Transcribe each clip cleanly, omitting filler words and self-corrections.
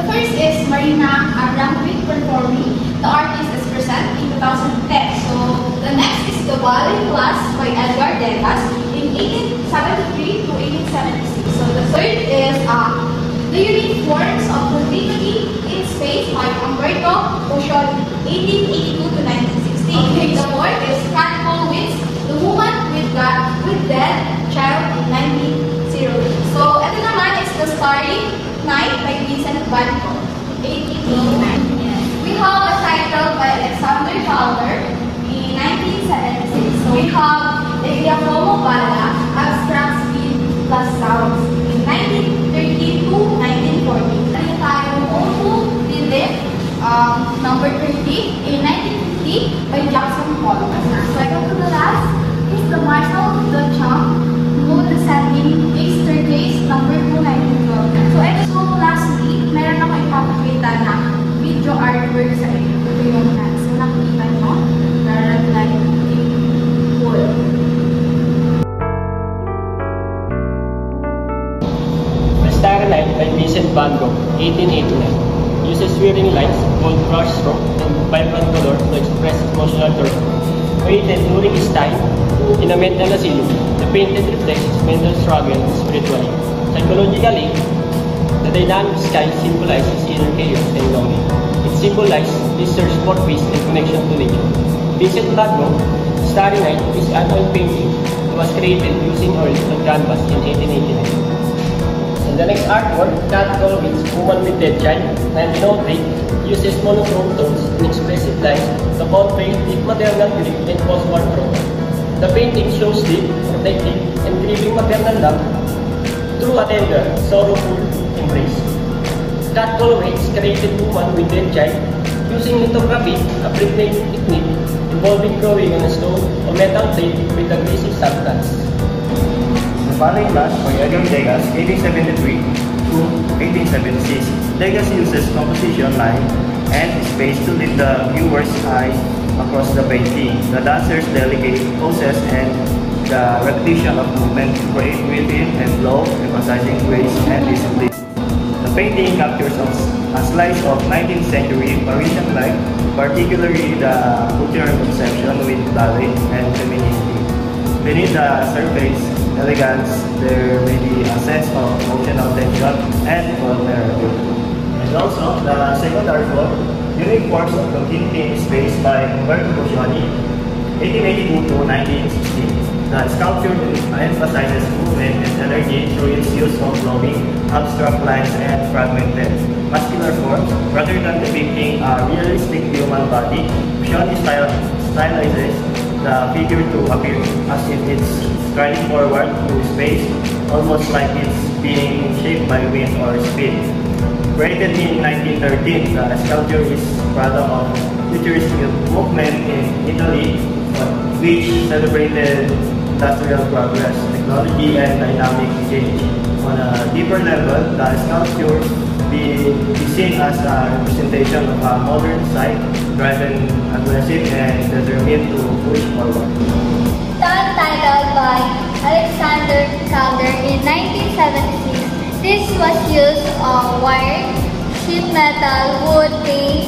first is Marina Abramovic performing The Artist is Present in 2010. So the next is The Ballet Class by Edgar Degas in 1873 to 1876. So the third is The Unique Forms of Continuity in Space by Umberto Boccioni, 1882 to 1916. Okay. The fourth is Kat Kollwitz, The Woman with Dead Child in 1902. So ito naman is The Starry Night by Vincent van Gogh, 1889. Yes. We have a title by Alexander Calder in 1976. So we have The Giacomo Balla, Abstract Speed plus Sounds in 1930 to 1940. Then tayo Ofu Philip, number 30 in 1950 by Jackson Pollock. So I go to the last is the Marcel Duchamp Moon Descending Big Staircase, number 2, 1912. So ito, so lastly, meron ako ipapakita na video artwork sa inyo. Ito yung so nakikita nyo, like full. The Starry Night by Vincent van Gogh, 1889, uses swirling lines, bold brush stroke, and vibrant color to express emotional turmoil. Created during his time in a mental asylum, the painting reflects his mental struggle spiritually. Psychologically, the dynamic sky symbolizes inner chaos and longing. It symbolizes his search for peace and connection to nature. Vincent van Gogh, Starry Night is an oil painting that was created using oil on canvas in 1889. And the next artwork, Kat Kollwitz, Woman with Dead Child, 1903, uses monochrome tones and expressive lines to convey deep maternal grief and post-war trauma. The painting shows deep, protective, and grieving maternal love through a tender, sorrowful embrace. Kat Kollwitz created Woman with Dead Child using lithography, a printmaking technique involving drawing on a stone or metal plate with aggressive substance. The Ballet Class by Edgar Degas, 1873 to 1876. Degas uses composition, line, and space to lead the viewer's eye across the painting. The dancer's delicate poses and the repetition of movement create rhythm and flow, emphasizing grace and discipline. The painting captures a slice of 19th century Parisian life, particularly the cultural conception with ballet and femininity. Beneath the surface elegance, there may be a sense of emotional tension and vulnerability. And also, the second artwork, Unique Forms of Continuity in Space by Umberto Boccioni, 1882 to 1916. The sculpture emphasizes movement and energy through its use of flowing, abstract lines and fragmented muscular forms. Rather than depicting a realistic human body, Boccioni stylizes the figure to appear as if it's striding forward through space, almost like it's being shaped by wind or speed. Created in 1913, the sculpture is product of futuristic movement in Italy, which celebrated industrial progress, technology, and dynamic change. On a deeper level, the sculpture be seen as a representation of a modern society, driven, aggressive, and determined to push forward. Titled by Alexander Calder in 1976. This was used wire, sheet metal, wood, paint,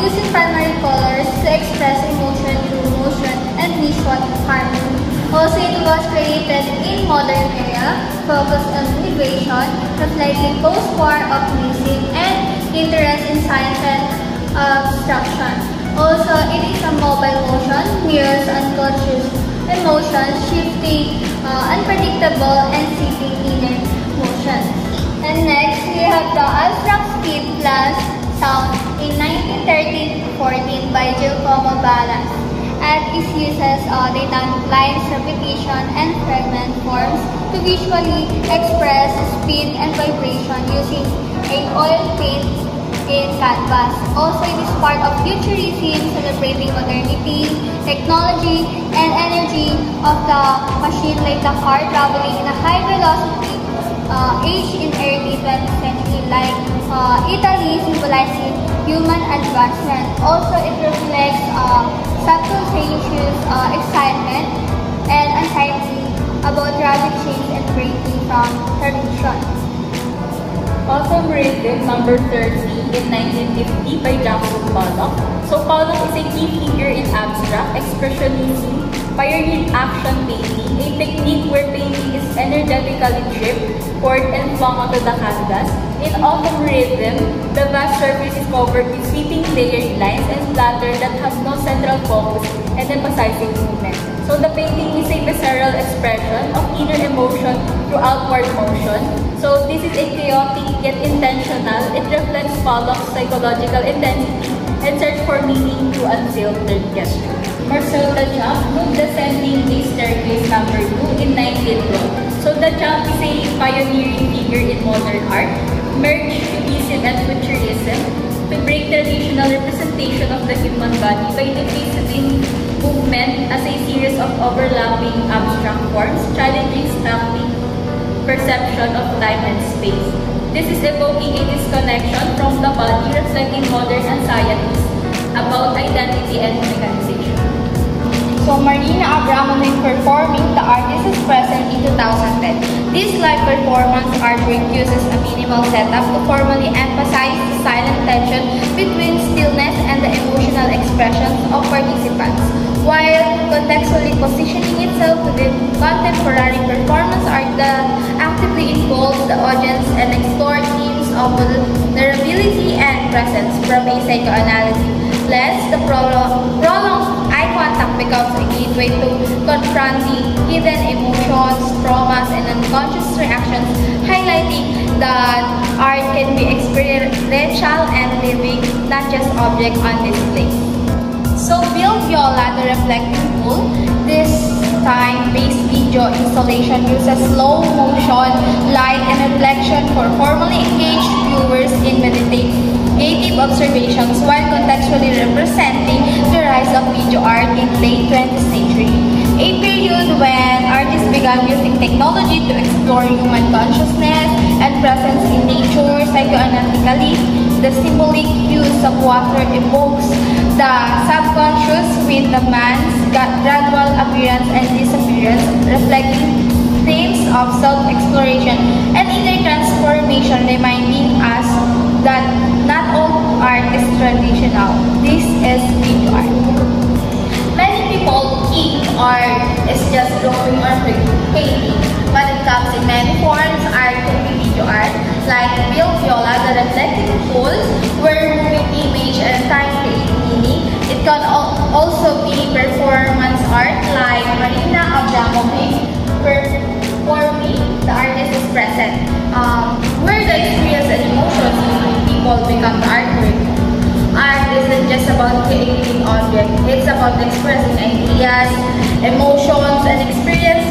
using primary colors to express emotion through motion and visual harmony. Also, it was created in modern era, focused on innovation, reflecting post-war optimism and interest in science and abstraction. Also, it is a mobile motion, mirrors unconscious emotions, shifting, unpredictable, and seeking inner motion. And next, we have the Abstract Speed plus Sound in 1913-14 by Giacomo Balla. And it uses dynamic lines, repetition, and fragment forms to visually express speed and vibration using an oil paint in canvas. Also, it is part of futurism, celebrating modernity, technology, and energy of the machine like the car traveling in a high velocity age in early 20th century, like Italy symbolizing human advancement. Also, it reflects subconscious excitement and anxiety about rapid change and breaking from tradition. Autumn Rhythm number 30 in 1950 by Jackson Pollock. So Pollock is a key figure in abstract expressionism, pioneered action painting, a technique where painting is energetically dripped, poured, and flung onto the canvas. In Autumn Rhythm, the vast surface is covered with sweeping layered lines and splatter that has no central focus and emphasizing movement. So the painting is a visceral expression of inner emotion through outward motion. So this is a chaotic yet intentional. It reflects Pollock's psychological intensity and search for meaning through unfiltered gesture. Marcel Duchamp moved Descending a Staircase number 2 in 1912. So Duchamp is a pioneering figure in modern art, merged cubism and futurism to break traditional representation of the human body by diffusing movement as a series of overlapping abstract forms, challenging static perception of time and space. This is evoking a disconnection from the body, reflecting modern anxieties about identity and mechanization. So Marina Abramovic performing The Artist is Present in 2010. This live performance artwork uses a minimal setup to formally emphasize the silent tension between stillness and the emotional expressions of participants, while contextually positioning itself within contemporary performance art that actively involves the audience and explores themes of vulnerability and presence. From a psychoanalytic lens, the prolonged eye contact becomes a gateway to confronting hidden emotions, traumas, and unconscious reactions, highlighting that art can be experiential and living, not just object on display. So Build Viola, the reflecting pool, this time-based video installation uses slow motion, light, and reflection for formally engaged viewers in meditative observations while contextually representing the rise of video art in late 20th century, a period when artists began using technology to explore human consciousness and presence in nature. Psychoanalytically, the symbolic use of water evokes the subconscious with the man's gradual appearance and disappearance, reflecting themes of self-exploration and inner transformation, reminding us that not all art is traditional. This is video art. Many people think art is just drawing or painting, but it comes in many forms. Art can be video art, like Build Viola, the reflective pool, where moving image and time painting. It can also be performance art, like Marina Abramovic performing The Artist is Present, where the experience and emotions of people become the artwork. Art isn't just about creating objects, it's about expressing ideas, emotions, and experiences